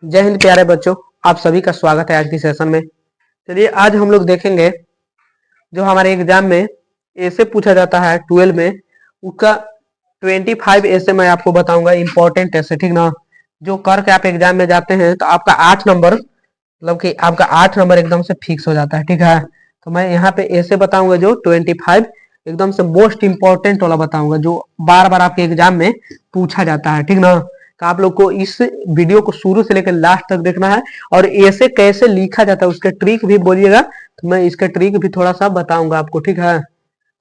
जय हिंद प्यारे बच्चों। आप सभी का स्वागत है आज की सेशन में। चलिए आज हम लोग देखेंगे जो हमारे एग्जाम में ऐसे पूछा जाता है 12 में, उसका 25 ऐसे मैं आपको बताऊंगा इंपॉर्टेंट ऐसे, ठीक ना। जो करके आप एग्जाम में जाते हैं तो आपका 8 नंबर, मतलब कि आपका 8 नंबर एकदम से फिक्स हो जाता है, ठीक है। तो मैं यहाँ पे ऐसे बताऊंगा जो 25 एकदम से मोस्ट इंपॉर्टेंट वाला बताऊंगा, जो बार बार आपके एग्जाम में पूछा जाता है, ठीक ना। तो आप लोग को इस वीडियो को शुरू से लेकर लास्ट तक देखना है, और ऐसे कैसे लिखा जाता है उसके ट्रिक भी बोलिएगा, तो मैं इसका ट्रिक भी थोड़ा सा बताऊंगा आपको, ठीक है।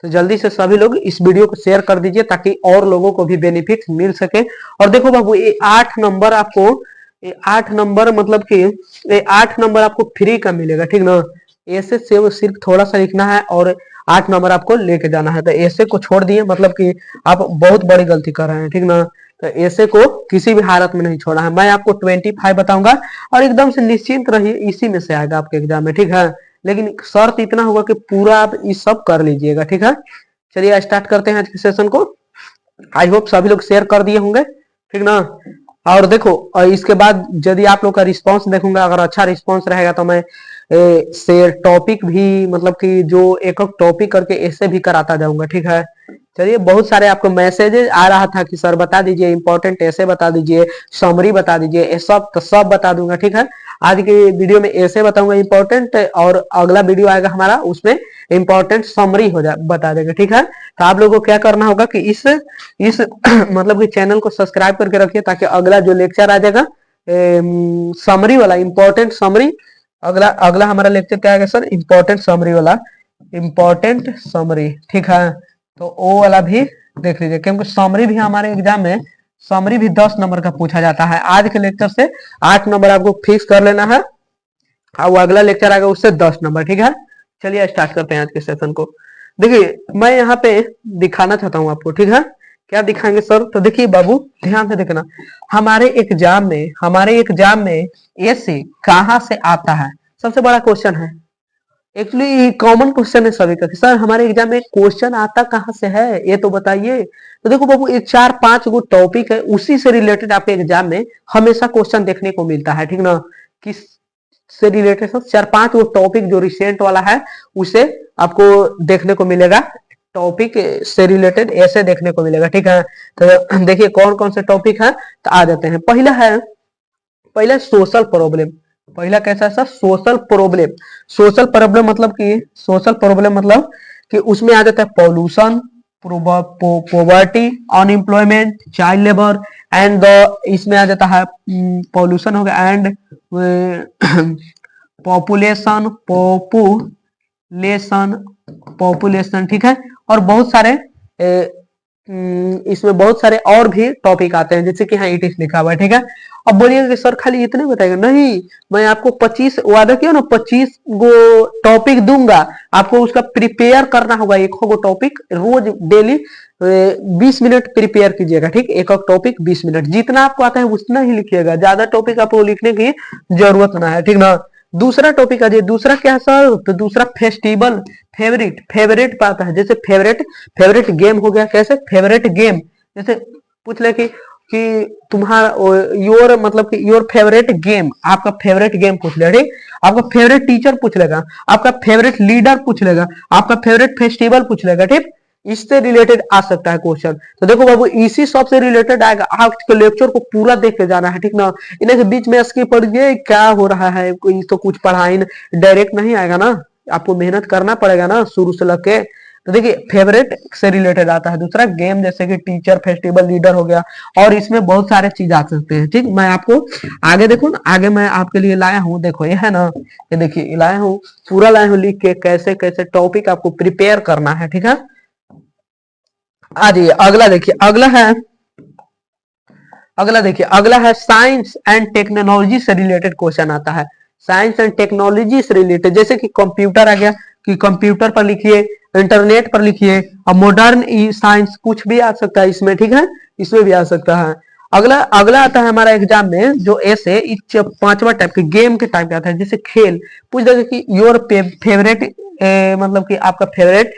तो जल्दी से सभी लोग इस वीडियो को शेयर कर दीजिए ताकि और लोगों को भी बेनिफिट मिल सके। और देखो बाबू, ये 8 नंबर आपको, ये 8 नंबर मतलब कि ये 8 नंबर आपको फ्री का मिलेगा, ठीक ना। ऐसे से सिर्फ थोड़ा सा लिखना है और 8 नंबर आपको लेके जाना है। तो ऐसे को छोड़ दिए मतलब कि आप बहुत बड़ी गलती कर रहे हैं, ठीक ना। तो ऐसे को किसी भी हालत में नहीं छोड़ा है। मैं आपको 25 बताऊंगा और एकदम से निश्चिंत रहिए, इसी में से आएगा आपके एग्जाम में, ठीक है। लेकिन शर्त इतना होगा कि पूरा आप ये सब कर लीजिएगा, ठीक है। चलिए स्टार्ट करते हैं आज के सेशन को। आई होप सभी लोग शेयर कर दिए होंगे, ठीक ना। और देखो, और इसके बाद यदि आप लोग का रिस्पांस देखूंगा, अगर अच्छा रिस्पांस रहेगा तो मैं शेयर टॉपिक भी, मतलब कि जो एक एक टॉपिक करके ऐसे भी कराता जाऊंगा, ठीक है। चलिए, बहुत सारे आपको मैसेजेस आ रहा था कि सर बता दीजिए इंपॉर्टेंट ऐसे बता दीजिए, समरी बता दीजिए, ये सब तो सब बता दूंगा, ठीक है। आज की वीडियो में ऐसे बताऊंगा इंपॉर्टेंट, और अगला वीडियो आएगा हमारा उसमें इंपॉर्टेंट समरी हो जा बता देगा, ठीक है। तो आप लोगों को क्या करना होगा कि इस मतलब कि चैनल को सब्सक्राइब करके रखिए, ताकि अगला जो लेक्चर आ जाएगा समरी वाला, इंपॉर्टेंट समरी, अगला अगला हमारा लेक्चर क्या आएगा सर, इंपॉर्टेंट समरी वाला, इंपॉर्टेंट समरी, ठीक है। तो वो वाला भी देख लीजिए, क्योंकि समरी भी हमारे एग्जाम में समरी भी 10 नंबर का पूछा जाता है। आज के लेक्चर से 8 नंबर आपको फिक्स कर लेना है, और वो अगला लेक्चर आएगा उससे 10 नंबर, ठीक है। चलिए स्टार्ट करते हैं आज के सेशन को। देखिए, मैं यहाँ पे दिखाना चाहता हूँ आपको, ठीक है। क्या दिखाएंगे सर? तो देखिए बाबू, ध्यान से देखना। हमारे एग्जाम में ऐसे कहाँ से आता है, सबसे बड़ा क्वेश्चन है। एक्चुअली कॉमन क्वेश्चन है सभी का कि सर हमारे एग्जाम में क्वेश्चन आता कहाँ से है, ये तो बताइए। तो देखो बाबू, ये 4-5 गो टॉपिक है, उसी से रिलेटेड आपके एग्जाम में हमेशा क्वेश्चन देखने को मिलता है, ठीक ना। किस से रिलेटेड? 4-5 गो टॉपिक जो रिसेंट वाला है उसे आपको देखने को मिलेगा, टॉपिक से रिलेटेड ऐसे देखने को मिलेगा, ठीक है। तो देखिए कौन कौन से टॉपिक है, तो आ जाते हैं। पहला सोशल प्रॉब्लम। पहला कैसा है sir? Social problem. Social problem मतलब कि उसमें आ जाता है pollution, poverty, unemployment, child labour and the, इसमें आ जाता है पॉल्यूशन हो गया, एंड पॉपुलेशन पॉपुलेशन, ठीक है। और बहुत सारे इसमें बहुत सारे और भी टॉपिक आते हैं, जैसे कि हाँ इट इज लिखा हुआ है, ठीक है। अब बोलिएगा कि सर खाली इतने बताएगा? नहीं, मैं आपको 25 वादा किया ना, 25 गो टॉपिक दूंगा, आपको उसका प्रिपेयर करना होगा। एक गो टॉपिक रोज डेली 20 मिनट प्रिपेयर कीजिएगा, ठीक। एक टॉपिक 20 मिनट, जितना आपको आता है उतना ही लिखिएगा, ज्यादा टॉपिक आपको लिखने की जरूरत ना है, ठीक ना। दूसरा टॉपिक आ जाए। दूसरा क्या सर? तो दूसरा फेस्टिवल, फेवरेट पाता है, जैसे फेवरेट गेम हो गया। कैसे फेवरेट गेम? जैसे पूछ ले कि तुम्हारा योर, मतलब कि योर फेवरेट गेम, आपका फेवरेट गेम पूछ लेगा, ठीक। आपका फेवरेट टीचर पूछ लेगा, आपका फेवरेट लीडर पूछ लेगा, आपका फेवरेट फेस्टिवल पूछ लेगा, ठीक। इससे रिलेटेड आ सकता है क्वेश्चन। तो देखो बाबू, इसी सब से रिलेटेड आएगा। आज के लेक्चर को पूरा देख के जाना है, ठीक ना। इन्हें के बीच में स्किप पड़ गए, क्या हो रहा है, कोई तो कुछ पढ़ाई डायरेक्ट नहीं आएगा ना, आपको मेहनत करना पड़ेगा ना शुरू से लग के। तो देखिए, फेवरेट से रिलेटेड आता है। दूसरा गेम, जैसे कि टीचर, फेस्टिवल, लीडर हो गया, और इसमें बहुत सारे चीज आ सकते हैं, ठीक। मैं आपको आगे देखो ना, आगे मैं आपके लिए लाया हूँ, देखो ये है ना, ये देखिए लाया हूँ, पूरा लाया हूँ लिख के, कैसे कैसे टॉपिक आपको प्रिपेयर करना है, ठीक है। आ जाइए अगला, देखिए अगला है साइंस एंड टेक्नोलॉजी से रिलेटेड क्वेश्चन आता है। साइंस एंड टेक्नोलॉजी से रिलेटेड, जैसे कि कंप्यूटर आ गया, कि कंप्यूटर पर लिखिए, इंटरनेट पर लिखिए, और मॉडर्न साइंस कुछ भी आ सकता है इसमें, ठीक है। इसमें भी आ सकता है। अगला अगला आता है हमारा एग्जाम में, जो ऐसे 5वां टाइप के गेम के टाइप का आता है, जैसे खेल पूछ देगा कि योर फेवरेट, मतलब कि आपका फेवरेट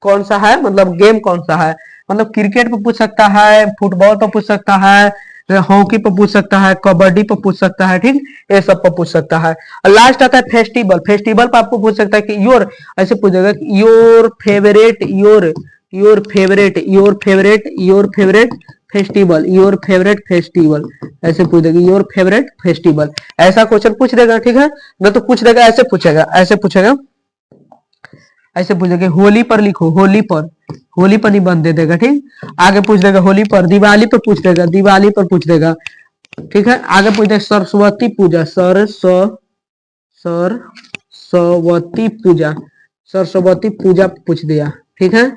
कौन सा है, मतलब गेम कौन सा है। मतलब क्रिकेट पे पूछ सकता है, फुटबॉल पे पूछ सकता है, हॉकी पर पूछ सकता है, कबड्डी पर पूछ सकता है, ठीक, ये सब पर पूछ सकता है। और लास्ट आता है फेस्टिवल। फेस्टिवल पर आपको पूछ सकता है कि योर, ऐसे पूछेगा कि your favourite, your favourite, your favourite, your favourite festival, your favourite festival, ऐसे पूछ देगा योर फेवरेट फेस्टिवल। ऐसा क्वेश्चन पूछ देगा, ठीक है ना, तो पूछ देगा, ऐसे पूछेगा, ऐसे पूछेगा, ऐसे पूछेगा होली पर लिखो, होली पर, होली पर निबंध दे देगा, ठीक। आगे पूछ देगा होली पर, दिवाली पर पूछ देगा, दिवाली पर पूछ देगा, ठीक है। आगे पूछ देगा सरस्वती पूजा, सरस्वती पूजा, सरस्वती पूजा पूछ दिया, ठीक है।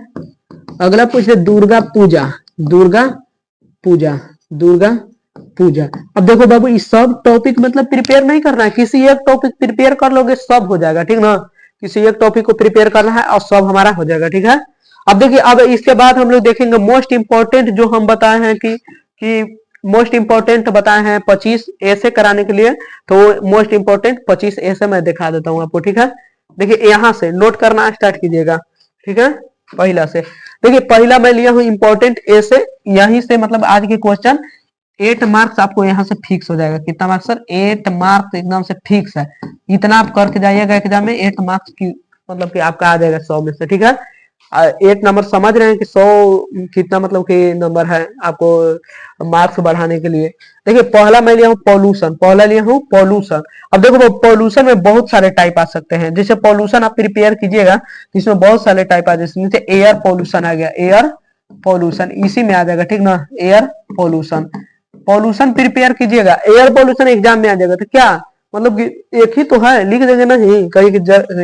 अगला पूछ दे दुर्गा पूजा, दुर्गा पूजा, दुर्गा पूजा। अब देखो बाबू, इस सब टॉपिक मतलब प्रिपेयर नहीं करना है, किसी एक टॉपिक प्रिपेयर कर लोगे सब हो जाएगा, ठीक ना। किसी एक टॉपिक को प्रिपेयर करना है और सब हमारा हो जाएगा, ठीक है। अब देखिए, अब इसके बाद हम लोग देखेंगे मोस्ट इंपॉर्टेंट, जो हम बताए हैं कि मोस्ट इंपॉर्टेंट बताए हैं 25 ऐसे कराने के लिए, तो मोस्ट इंपॉर्टेंट 25 ऐसे मैं दिखा देता हूँ आपको, ठीक है। देखिए यहाँ से नोट करना स्टार्ट कीजिएगा, ठीक है। पहला से देखिए, पहला मैं लिया हूँ इंपॉर्टेंट ऐसे, यहीं से मतलब आज के क्वेश्चन 8 मार्क्स आपको यहाँ से फिक्स हो जाएगा। कितना मार्क्स सर? 8 मार्क्स एकदम से फिक्स है। इतना आप करके जाइएगा एग्जाम में, 8 मार्क्स की मतलब कि आपका आ जाएगा 100 में से, ठीक है। 8 नंबर समझ रहे हैं कि 100 कितना मतलब कि नंबर है आपको मार्क्स बढ़ाने के लिए। देखिए पहला मैं लिया हूँ पॉल्यूशन, पहला लिया हूँ पॉल्यूशन। अब देखो पॉल्यूशन में बहुत सारे टाइप आ सकते हैं। जैसे पॉल्यूशन आप प्रिपेयर कीजिएगा, इसमें बहुत सारे टाइप आ जाए, जैसे एयर पॉल्यूशन आ गया, एयर पॉल्यूशन इसी में आ जाएगा, ठीक ना। एयर पॉल्यूशन, पॉल्यूशन प्रिपेयर कीजिएगा, एयर पॉल्यूशन एग्जाम में आ जाएगा। तो क्या मतलब कि एक ही तो है, लिख देंगे नहीं कहीं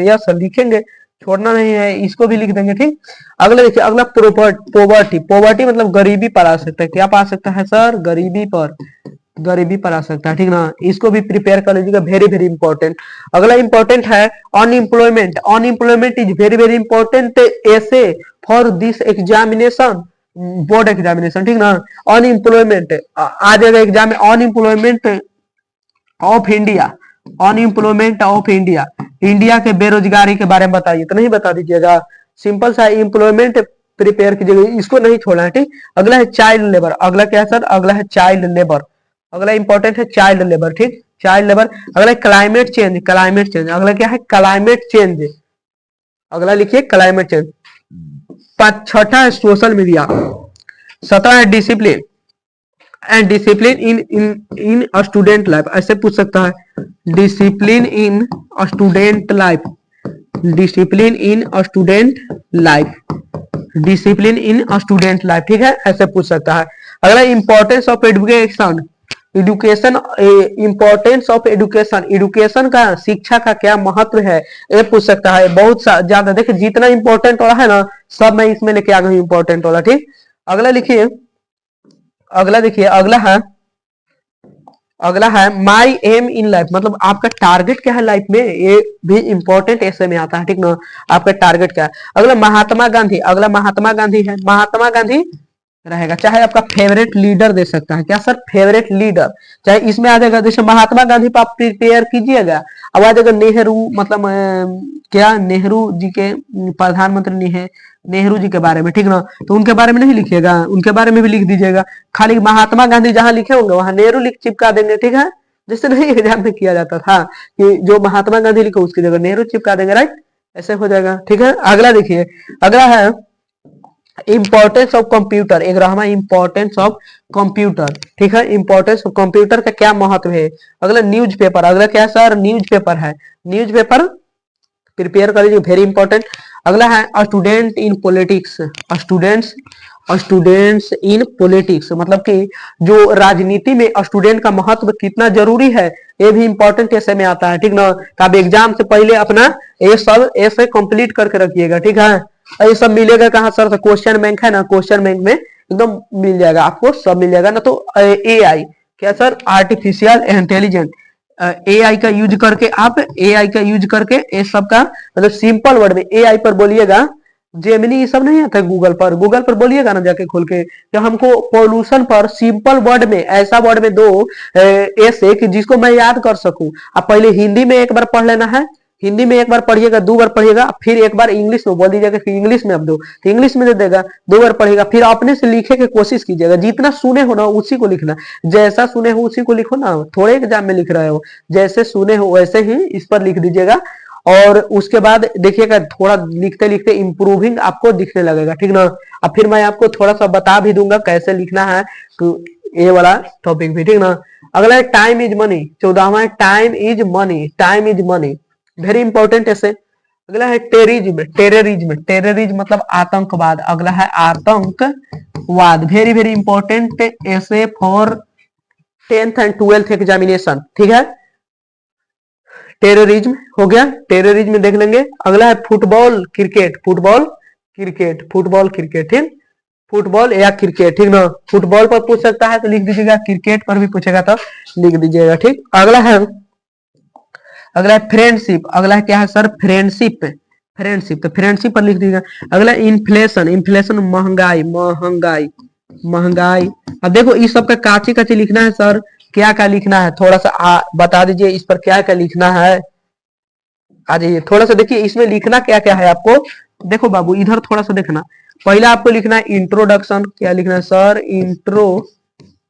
यस लिखेंगे, छोड़ना नहीं है, इसको भी लिख देंगे, ठीक। अगला देखिए, अगला पोवर्टी, पोवर्टी मतलब गरीबी पर आ सकता है। क्या पा सकता है सर? गरीबी पर, गरीबी पर आ सकता है, ठीक ना। इसको भी प्रिपेयर कर लीजिएगा, वेरी वेरी इंपॉर्टेंट। अगला इंपॉर्टेंट है unemployment, unemployment is very very important ऐसे for this examination, board examination, ठीक ना। अनएम्प्लॉयमेंट आ जाएगा एग्जाम में, unemployment of India, unemployment of India, India के बेरोजगारी के बारे में बताइए, तो नहीं बता दीजिएगा, सिंपल सा एम्प्लॉयमेंट प्रिपेयर कीजिएगा, इसको नहीं छोड़ना है, ठीक। अगला है चाइल्ड लेबर, अगला क्या है सर? अगला है चाइल्ड लेबर, अगला इंपॉर्टेंट है चाइल्ड लेबर, ठीक, चाइल्ड लेबर। अगला क्लाइमेट चेंज, क्लाइमेट चेंज, अगला क्या है? क्लाइमेट चेंज, अगला लिखिए क्लाइमेट चेंज। छठा है सोशल मीडिया, 17 है discipline and discipline in student life, ऐसे पूछ सकता है, discipline in student life, discipline in student life, discipline in student life, ठीक है, ऐसे पूछ सकता है। अगला importance of education, education, importance of education, education का, शिक्षा का क्या महत्व है, ये पूछ सकता है। बहुत ज्यादा देखिए, जितना इंपॉर्टेंट वाला है ना सब मैं इसमें लेके आ गई इंपॉर्टेंट वाला, ठीक। अगला लिखिए, अगला देखिए, अगला है माई एम इन लाइफ, मतलब आपका टारगेट क्या है लाइफ में, ये भी इंपॉर्टेंट ऐसे में आता है, ठीक ना। आपका टारगेट क्या है। अगला महात्मा गांधी, अगला महात्मा गांधी है, महात्मा गांधी रहेगा। चाहे आपका फेवरेट लीडर दे सकता है, क्या सर? फेवरेट लीडर, चाहे इसमें आ जाएगा। जैसे महात्मा गांधी पर आप प्रिपेयर कीजिएगा, अब आ जाएगा नेहरू, मतलब क्या नेहरू जी के प्रधानमंत्री है, नेहरू जी के बारे में, ठीक ना, तो उनके बारे में नहीं लिखिएगा, उनके बारे में भी लिख दीजिएगा। खाली महात्मा गांधी जहां लिखे होंगे वहां नेहरू लिख चिपका देंगे, ठीक है। जैसे नहीं एग्जाम में किया जाता था कि जो महात्मा गांधी लिखो उसकी जगह नेहरू चिपका देंगे, राइट, ऐसे हो जाएगा, ठीक है। अगला देखिए, अगला है इंपॉर्टेंस ऑफ कंप्यूटर, एक रहा इंपॉर्टेंस ऑफ कंप्यूटर, ठीक है। इंपॉर्टेंस ऑफ कंप्यूटर का क्या महत्व है। अगला न्यूज़पेपर, अगला क्या सर? न्यूज़पेपर है, न्यूज़पेपर प्रिपेयर कर लीजिए, वेरी इंपॉर्टेंट। अगला है student in politics, students in politics, मतलब कि जो राजनीति में स्टूडेंट का महत्व कितना जरूरी है, ये भी इंपॉर्टेंट ऐसे में आता है, ठीक ना। तो आप एग्जाम से पहले अपना ये सब ऐसे कंप्लीट करके रखिएगा, ठीक है। ये सब मिलेगा कहाँ सर? तो क्वेश्चन बैंक है ना, क्वेश्चन बैंक में एकदम मिल जाएगा आपको, सब मिल जाएगा ना। तो AI क्या सर? आर्टिफिशियल इंटेलिजेंस, AI का यूज करके आप, AI का यूज करके ये सब का मतलब सिंपल वर्ड में AI पर बोलिएगा। जेमिनी ये सब नहीं आता है गूगल पर बोलिएगा ना जाके खोल के, कि हमको पॉल्यूशन पर सिंपल वर्ड में, ऐसा वर्ड में दो ऐसे कि जिसको मैं याद कर सकूं। आप पहले हिंदी में एक बार पढ़ लेना है, हिंदी में एक बार पढ़िएगा, 2 बार पढ़िएगा, फिर एक बार इंग्लिश में बोल दीजिएगा कि इंग्लिश में अब दो, तो इंग्लिश में दे देगा। 2 बार पढ़िएगा, फिर अपने से लिखे की कोशिश कीजिएगा, जितना सुने हो ना उसी को लिखना, जैसा सुने हो उसी को लिखो ना, थोड़े एग्जाम में लिख रहे हो, जैसे सुने हो वैसे ही इस पर लिख दीजिएगा। और उसके बाद देखिएगा थोड़ा लिखते लिखते इम्प्रूविंग आपको दिखने लगेगा, ठीक ना। अब फिर मैं आपको थोड़ा सा बता भी दूंगा कैसे लिखना है, तो ये वाला टॉपिक भी, ठीक ना। अगला है टाइम इज मनी, 14वां time is money, time is money, very important ऐसे। अगला है टेररिज्म, टेररिज्म, टेररिज्म मतलब आतंकवाद, अगला है आतंकवाद, वेरी वेरी इंपॉर्टेंट ऐसे for 10th and 12th examination, ठीक है। टेररिज्म हो गया, टेररिज्म देख लेंगे। अगला है football cricket, football cricket, football cricket, ठीक, फुटबॉल या क्रिकेट, ठीक ना। फुटबॉल पर पूछ सकता है तो लिख दीजिएगा, क्रिकेट पर भी पूछेगा तो लिख दीजिएगा, ठीक। अगला है फ्रेंडशिप, अगला है क्या है सर, फ्रेंडशिप, फ्रेंडशिप, तो फ्रेंडशिप पर लिख दीजिएगा। अगला इन्फ्लेशन, इन्फ्लेशन महंगाई, महंगाई, महंगाई। अब देखो इस सब का काची काची लिखना है सर, क्या क्या लिखना है, थोड़ा सा बता दीजिए इस पर क्या क्या लिखना है। आ जाइए थोड़ा सा देखिए इसमें लिखना क्या क्या है आपको। देखो बाबू इधर थोड़ा सा देखना, पहला आपको लिखना है इंट्रोडक्शन, क्या लिखना है सर,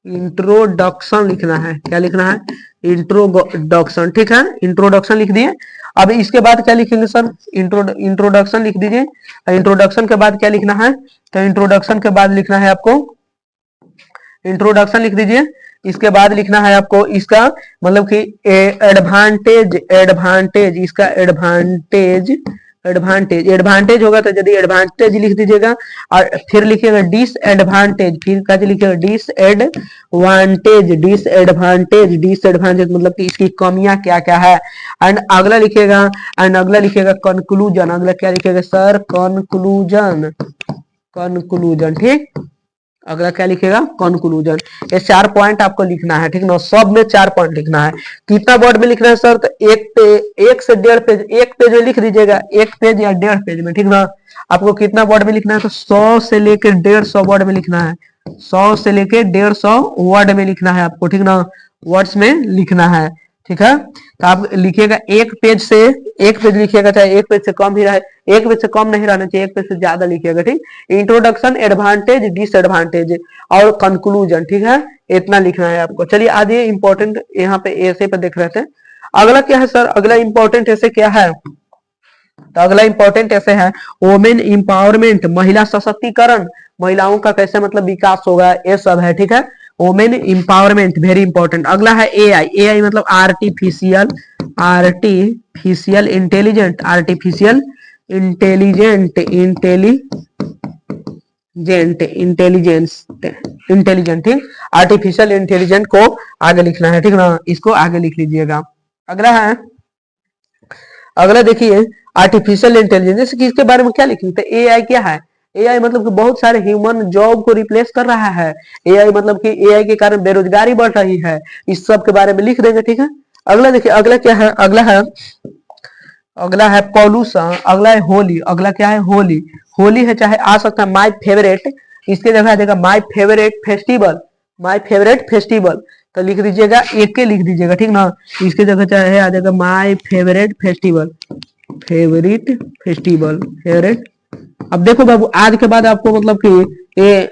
इंट्रोडक्शन लिखना है, क्या लिखना है, इंट्रोडक्शन, ठीक है, इंट्रोडक्शन लिख दिए। अब इसके बाद क्या लिखेंगे सर, इंट्रोडक्शन लिख दीजिए। इंट्रोडक्शन के बाद क्या लिखना है, तो इंट्रोडक्शन के बाद लिखना है आपको, इंट्रोडक्शन लिख दीजिए। इसके बाद लिखना है आपको इसका मतलब कि एडवांटेज, एडवांटेज, इसका एडवांटेज, एडवांटेज, एडवांटेज होगा तो यदि एडवांटेज लिख दीजिएगा, और फिर लिखिएगा डिसएडवांटेज, फिर क्या लिखिएगा डिसएडवांटेज, डिसएडवांटेज, डिसएडवांटेज मतलब कि इसकी कमियां क्या क्या है। एंड अगला लिखिएगा, एंड अगला लिखिएगा कंक्लूजन, अगला क्या लिखिएगा सर, कंक्लूजन, कंक्लूजन, ठीक। अगला क्या लिखेगा, कंक्लूजन। ये 4 पॉइंट आपको लिखना है, ठीक ना, सब में 4 पॉइंट लिखना है। कितना वर्ड में लिखना है सर, तो 1 से 1.5 पेज, 1 पेज में लिख दीजिएगा, 1 पेज या 1.5 पेज में, ठीक ना। आपको कितना वर्ड में लिखना है, तो 100 से लेकर 150 वर्ड में लिखना है, 100 से लेकर 150 वर्ड में लिखना है आपको, ठीक ना, वर्ड्स में लिखना है, ठीक है। तो आप लिखिएगा 1 पेज से, 1 पेज लिखिएगा, चाहे 1 पेज से कम ही रहे, 1 पेज से कम नहीं रहना चाहिए, 1 पेज से ज्यादा लिखिएगा, ठीक। इंट्रोडक्शन, एडवांटेज, डिसएडवांटेज और कंक्लूजन, ठीक है, इतना लिखना है आपको। चलिए आज ये इंपॉर्टेंट यहाँ पे ऐसे पे देख रहे थे। अगला क्या है सर, अगला इंपॉर्टेंट ऐसे क्या है, तो अगला इंपॉर्टेंट ऐसे है वोमेन एम्पावरमेंट, महिला सशक्तिकरण, महिलाओं का कैसे मतलब विकास होगा, ये सब है, ठीक है। Women empowerment very important. अगला है एआई, एआई मतलब artificial, artificial intelligent, artificial intelligent, intelligent, intelligence, intelligent, ठीक। आर्टिफिशियल इंटेलिजेंट को आगे लिखना है, ठीक ना, इसको आगे लिख लीजिएगा। अगला है, अगला देखिए आर्टिफिशियल इंटेलिजेंस, जैसे कि इसके बारे में क्या लिखेंगे, एआई क्या है, एआई मतलब कि बहुत सारे ह्यूमन जॉब को रिप्लेस कर रहा है। एआई मतलब कि एआई के कारण बेरोजगारी बढ़ रही है, इस सब के बारे में लिख देंगे, ठीक है। अगला देखिए, अगला क्या है, अगला है पॉल्यूशन, अगला है होली, अगला क्या है, होली, होली है चाहे आ सकता है माय फेवरेट, इसके जगह आ जाएगा my favourite festival, my favourite festival, तो लिख दीजिएगा, एक के लिख दीजिएगा, ठीक ना। इसके जगह चाहे आ जाएगा my favourite festival, favourite festival, favourite. अब देखो बाबू आज के बाद आपको मतलब कि ये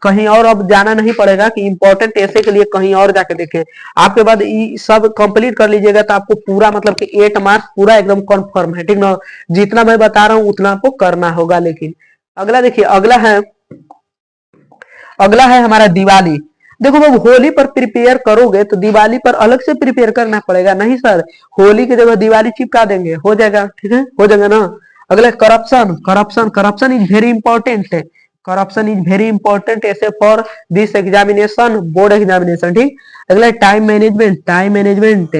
कहीं और अब जाना नहीं पड़ेगा कि इंपॉर्टेंट ऐसे के लिए कहीं और जाके देखें। आपके बाद ये सब कंप्लीट कर लीजिएगा तो आपको पूरा मतलब कि 8 मार्क्स पूरा एकदम कंफर्म है, ठीक ना। जितना मैं बता रहा हूँ उतना आपको करना होगा। लेकिन अगला देखिए, अगला है हमारा दिवाली। देखो बाबू होली पर प्रिपेयर करोगे तो दिवाली पर अलग से प्रिपेयर करना पड़ेगा, नहीं सर, होली की जगह दिवाली चिपका देंगे, हो जाएगा, ठीक है, हो जाएगा ना। अगला corruption, corruption, corruption is very important, corruption is very important ऐसे for this examination, board examination, ठीक। अगला time management, time management,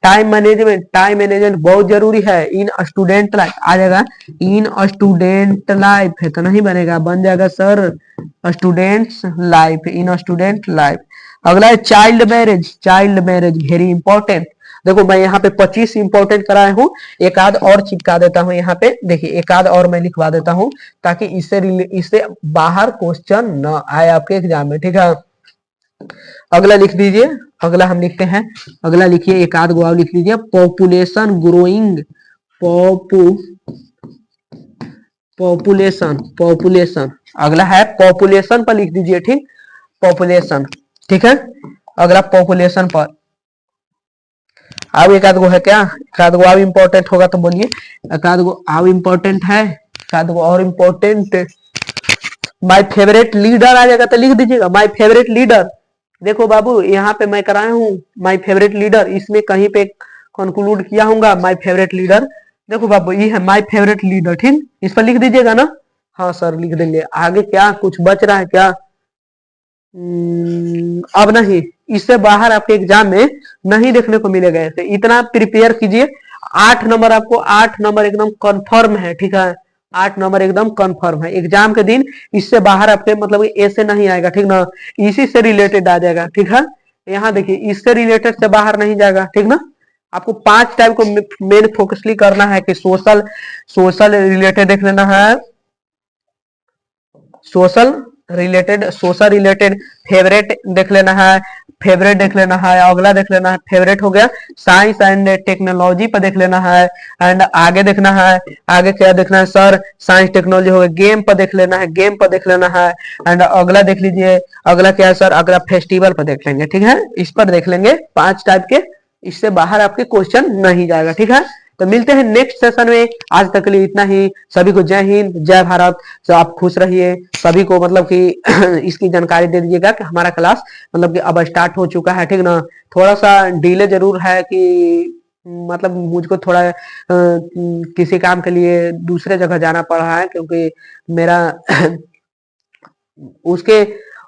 time management, time management बहुत जरूरी है इन स्टूडेंट लाइफ, आ जाएगा इन स्टूडेंट लाइफ है तो नहीं बनेगा, बन जाएगा सर स्टूडेंट्स लाइफ, इन स्टूडेंट लाइफ। अगला है child marriage, child marriage very important. देखो मैं यहाँ पे 25 इंपॉर्टेंट कराया हूँ, एक आध और चिपका देता हूँ यहाँ पे, देखिए एक आध और मैं लिखवा देता हूँ ताकि इससे बाहर क्वेश्चन न आए आपके एग्जाम में, ठीक है। अगला लिख दीजिए, अगला हम लिखते हैं, अगला लिखिए, एक आध गो लिख लीजिए, पॉपुलेशन ग्रोइंग, पॉपुलेशन पॉपुलेशन अगला है पॉपुलेशन पर लिख दीजिए, ठीक, पॉपुलेशन, ठीक है। अगला पॉपुलेशन पर अब एक आध गो है क्या, एक आध गो और इम्पोर्टेंट होगा तो बोलिए, एक आध गो और इम्पोर्टेंट है, एक आध गो और इम्पोर्टेंट। माय फेवरेट लीडर आ जाएगा तो लिख दीजिएगा माय फेवरेट लीडर। देखो बाबू यहाँ पे मैं कराया हूँ माय फेवरेट लीडर, इसमें कहीं पे कंक्लूड किया होगा माय फेवरेट लीडर। देखो बाबू ये है माय फेवरेट लीडर, ठीक, इस पर लिख दीजिएगा ना। हाँ सर लिख देंगे। आगे क्या कुछ बच रहा है क्या? अब नहीं, इससे बाहर आपके एग्जाम में नहीं देखने को मिलेगा ऐसे, इतना प्रिपेयर कीजिए। 8 नंबर आपको 8 नंबर एकदम कंफर्म है, ठीक है, 8 नंबर एकदम कंफर्म है एग्जाम के दिन। इससे बाहर आपके मतलब ऐसे नहीं आएगा, ठीक ना, इसी से रिलेटेड आ जाएगा, ठीक है। यहाँ देखिए इससे रिलेटेड से बाहर नहीं जाएगा, ठीक ना। आपको 5 टाइप को मेन फोकसली करना है कि सोशल सोशल रिलेटेड देख लेना है, सोशल रिलेटेड फेवरेट देख लेना है, फेवरेट देख लेना है, अगला देख लेना है, फेवरेट हो गया। साइंस एंड टेक्नोलॉजी पर देख लेना है, एंड आगे देखना है, आगे क्या देखना है सर, साइंस टेक्नोलॉजी हो गया। गेम पर देख लेना है, गेम पर देख लेना है, एंड अगला देख लीजिए, अगला क्या है सर, अगला फेस्टिवल पर देख लेंगे, ठीक है, इस पर देख लेंगे 5 टाइप के। इससे बाहर आपके क्वेश्चन नहीं जाएगा, ठीक है। तो मिलते हैं नेक्स्ट सेशन में, आज तक के लिए इतना ही। सभी को जय हिंद जय भारत, तो आप खुश रहिए। सभी को मतलब कि इसकी जानकारी दे दीजिएगा कि हमारा क्लास मतलब कि अब स्टार्ट हो चुका है, ठीक ना। थोड़ा सा डिले जरूर है कि मतलब मुझको थोड़ा किसी काम के लिए दूसरे जगह जाना पड़ रहा है, क्योंकि मेरा उसके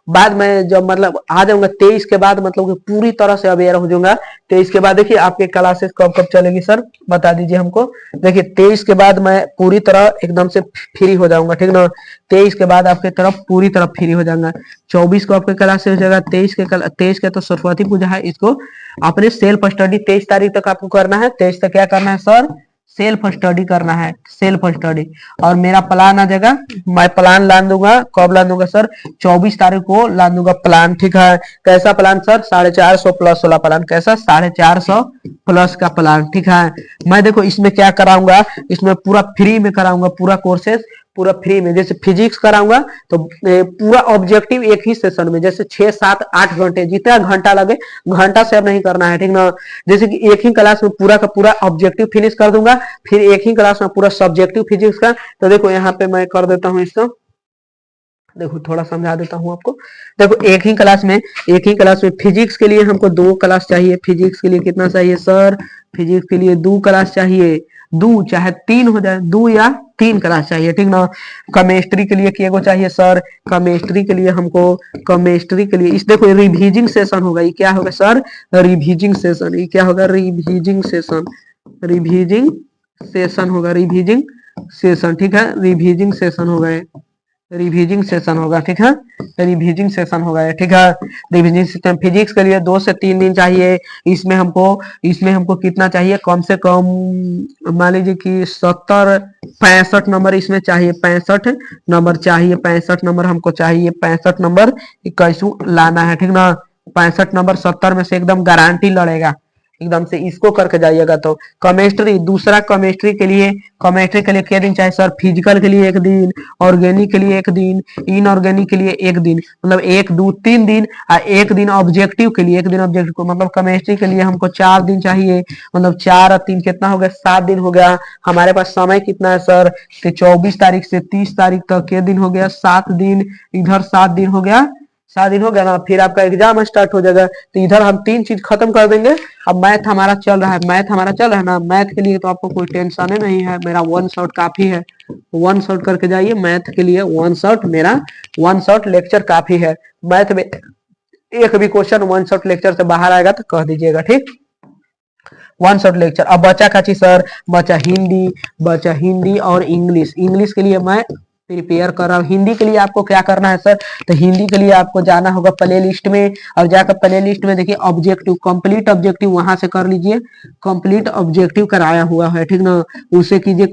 बाद मैं जब मतलब आ जाऊंगा 23 के बाद मतलब कि पूरी तरह से अवेयर हो जाऊंगा। 23 के बाद देखिए आपके क्लासेस कब कब चलेगी सर बता दीजिए हमको। देखिए 23 के बाद मैं पूरी तरह एकदम से फ्री हो जाऊंगा, ठीक ना। 23 के बाद आपके तरफ पूरी तरफ फ्री हो जाऊंगा। 24 को आपके क्लास हो जाएगा, 23 के तो सरस्वती पूजा है, इसको अपने सेल्फ स्टडी 23 तारीख तक आपको करना है। 23 तक क्या करना है सर, सेल्फ स्टडी करना है, सेल्फ स्टडी। और मेरा प्लान आ जाएगा, मैं प्लान ला दूंगा, कब ला दूंगा सर, 24 तारीख को ला दूंगा प्लान, ठीक है। कैसा प्लान सर, 450 प्लस वाला प्लान। कैसा, 450 प्लस का प्लान, ठीक है। मैं देखो इसमें क्या कराऊंगा, इसमें पूरा फ्री में कराऊंगा, पूरा कोर्सेस पूरा फ्री में। जैसे फिजिक्स कराऊंगा तो पूरा ऑब्जेक्टिव एक ही सेशन में, जैसे 6 7 8 घंटे, जितना घंटा लगे, घंटा से अब नहीं करना है, ठीक ना। जैसे कि एक ही क्लास में पूरा का पूरा ऑब्जेक्टिव फिनिश कर दूंगा, फिर एक ही क्लास में पूरा सब्जेक्टिव फिजिक्स का। तो देखो यहाँ पे मैं कर देता हूँ इसको, देखो थोड़ा समझा देता हूँ आपको। देखो एक ही क्लास में फिजिक्स के लिए हमको 2 क्लास चाहिए। फिजिक्स के लिए कितना चाहिए सर, फिजिक्स के लिए 2 क्लास चाहिए, 2 चाहे 3 हो जाए, 2 या 3 क्लास चाहिए, ठीक ना। केमिस्ट्री के लिए किए को चाहिए सर, केमिस्ट्री के लिए हमको, केमिस्ट्री के लिए इस देखो रिवीजिंग सेशन होगा। ये क्या होगा सर, रिवीजिंग सेशन। ये क्या होगा, रिवीजिंग सेशन, रिवीजिंग सेशन होगा, रिवीजिंग सेशन, ठीक है, रिवीजिंग सेशन होगा, रिवीजिंग सेशन होगा, ठीक है, रिवीजिंग सेशन होगा, ठीक है। रिवीजिंग सेशन फिजिक्स के लिए 2 से 3 दिन चाहिए। इसमें हमको कितना चाहिए, कम से कम मान लीजिए कि 65 नंबर इसमें चाहिए, 65 नंबर चाहिए, 65 नंबर हमको चाहिए, 65 नंबर कैसे लाना है, ठीक ना। 65 नंबर 70 में से एकदम गारंटी लड़ेगा, एकदम से इसको करके जाइएगा। तो केमिस्ट्री, दूसरा केमिस्ट्री के लिए क्या दिन चाहिए सर, फिजिकल के लिए 1 दिन, ऑर्गेनिक के लिए 1 दिन, इनऑर्गेनिक के लिए 1 दिन, मतलब 1 2 3 दिन, और 1 दिन ऑब्जेक्टिव के लिए, 1 दिन ऑब्जेक्टिव को, मतलब केमिस्ट्री के लिए हमको 4 दिन चाहिए, मतलब 4 और 3 कितना हो गया, 7 दिन हो गया। हमारे पास समय कितना है सर, 24 तारीख से 30 तारीख तक के दिन हो गया, 7 दिन, इधर 7 दिन हो गया, 7 दिन हो गया ना। फिर आपका एग्जाम स्टार्ट हो जाएगा, तो इधर हम 3 चीज खत्म कर देंगे। अब मैथ हमारा चल रहा है, ना। मैथ के लिए तो आपको कोई टेंशन ही नहीं है, मेरा 1 शॉट काफी है, 1 शॉट करके जाइए। मैथ के लिए 1 शॉट, मेरा 1 शॉट लेक्चर काफी है। मैथ में एक भी क्वेश्चन 1 शॉट लेक्चर से बाहर आएगा तो कह दीजिएगा, ठीक, 1 शॉट लेक्चर। अब बचा का चीज सर, बचा हिंदी और इंग्लिश। इंग्लिश के लिए मैं प्रिपेयर कर रहा हूँ। हिंदी के लिए आपको क्या करना है सर, तो हिंदी के लिए आपको जाना होगा प्ले लिस्ट में, और जाकर प्ले लिस्ट में देखिए ऑब्जेक्टिव, कंप्लीट ऑब्जेक्टिव वहां से कर लीजिए। कंप्लीट ऑब्जेक्टिव कराया हुआ है, ठीक ना, उसे कीजिए।